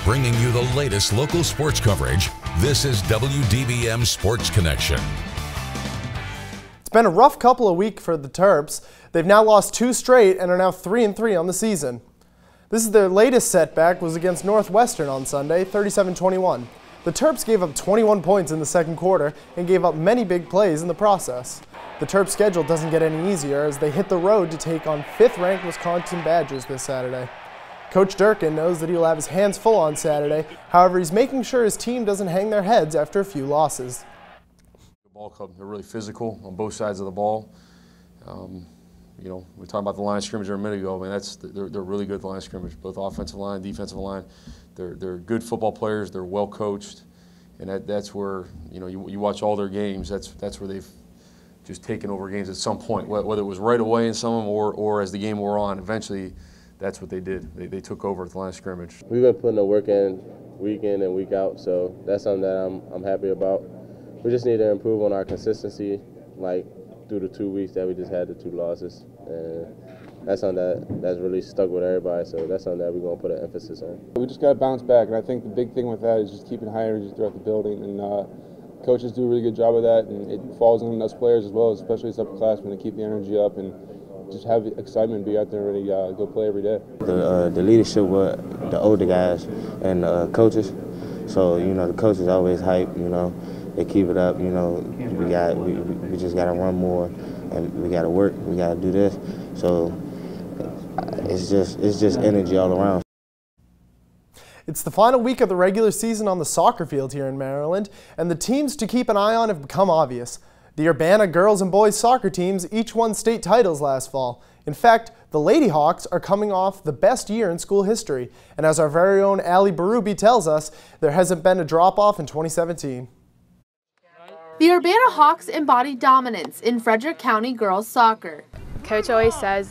Bringing you the latest local sports coverage, this is WDVM Sports Connection. It's been a rough couple of weeks for the Terps. They've now lost 2 straight and are now 3-3 on the season. This is their latest setback was against Northwestern on Sunday, 37-21. The Terps gave up 21 points in the second quarter and gave up many big plays in the process. The Terps' schedule doesn't get any easier as they hit the road to take on 5th-ranked Wisconsin Badgers this Saturday. Coach Durkin knows that he'll have his hands full on Saturday. However, he's making sure his team doesn't hang their heads after a few losses. The ball club, they're really physical on both sides of the ball. You know, we talked about the line of scrimmage a minute ago. I mean, they're really good at the line of scrimmage, both offensive line, defensive line. They're good football players. They're well coached, and that's where you watch all their games. That's where they've just taken over games at some point, whether it was right away in some of them or as the game wore on. Eventually, that's what they did. They took over at the line of scrimmage. We've been putting the work in week in and week out, so that's something that I'm happy about. We just need to improve on our consistency, like through the 2 weeks that we just had the 2 losses. And that's something that's really stuck with everybody, so that's something that we're going to put an emphasis on. We just got to bounce back, and I think the big thing with that is just keeping high energy throughout the building. And coaches do a really good job of that, and it falls on us players as well, especially as upperclassmen, to keep the energy up and just have excitement, be out there and ready to go play every day. The leadership with the older guys and coaches, so the coaches always hype. They keep it up. We just got to run more, and we got to work. We got to do this. So it's just energy all around. It's the final week of the regular season on the soccer field here in Maryland, and the teams to keep an eye on have become obvious. The Urbana girls and boys soccer teams each won state titles last fall. In fact, the Lady Hawks are coming off the best year in school history, and as our very own Allie Berube tells us, there hasn't been a drop-off in 2017. The Urbana Hawks embody dominance in Frederick County girls soccer. Coach always says,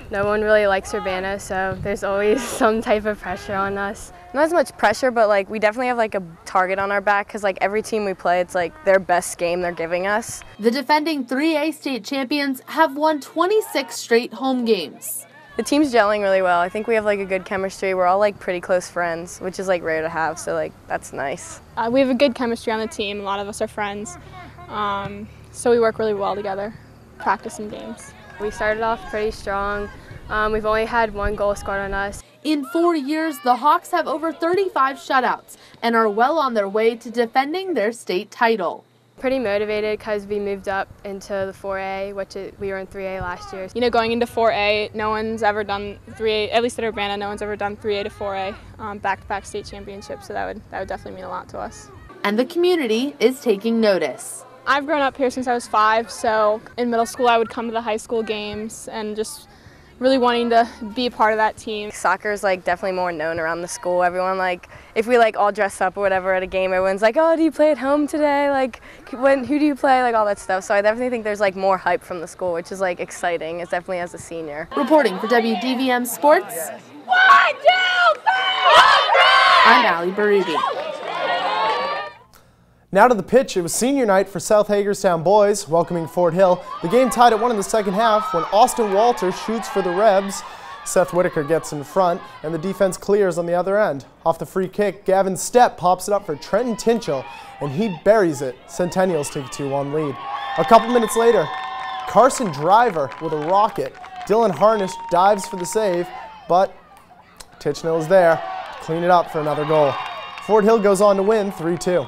no one really likes Urbana, so there's always some type of pressure on us. Not as much pressure, but we definitely have a target on our back because every team we play, it's their best game they're giving us. The defending 3A state champions have won 26 straight home games. The team's gelling really well. I think we have a good chemistry. We're all pretty close friends, which is rare to have, so that's nice. We have a good chemistry on the team. A lot of us are friends, so we work really well together, practice and games. We started off pretty strong. We've only had 1 goal scored on us. In 4 years, the Hawks have over 35 shutouts and are well on their way to defending their state title. Pretty motivated because we moved up into the 4A, we were in 3A last year. Going into 4A, no one's ever done 3A, at least at Urbana, no one's ever done 3A to 4A, back-to-back state championships, so that would definitely mean a lot to us. And the community is taking notice. I've grown up here since I was 5, so in middle school I would come to the high school games and just really wanting to be a part of that team. Soccer is definitely more known around the school. Everyone if we all dress up or whatever at a game, everyone's oh, do you play at home today? Who do you play? All that stuff. So I definitely think there's more hype from the school, which is exciting. It's definitely as a senior. Reporting for WDVM Sports. 1, 2, 3! I'm Allie Berube. Now to the pitch, it was senior night for South Hagerstown boys, welcoming Fort Hill. The game tied at 1 in the second half when Austin Walter shoots for the Rebs. Seth Whitaker gets in front, and the defense clears on the other end. Off the free kick, Gavin Stepp pops it up for Trenton Tinchell, and he buries it. Centennials take a 2-1 lead. A couple minutes later, Carson Driver with a rocket. Dylan Harnish dives for the save, but Tichenor is there to clean it up for another goal. Fort Hill goes on to win 3-2.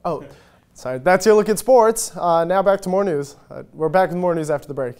Oh, sorry, that's your look at sports. Now back to more news. We're back with more news after the break.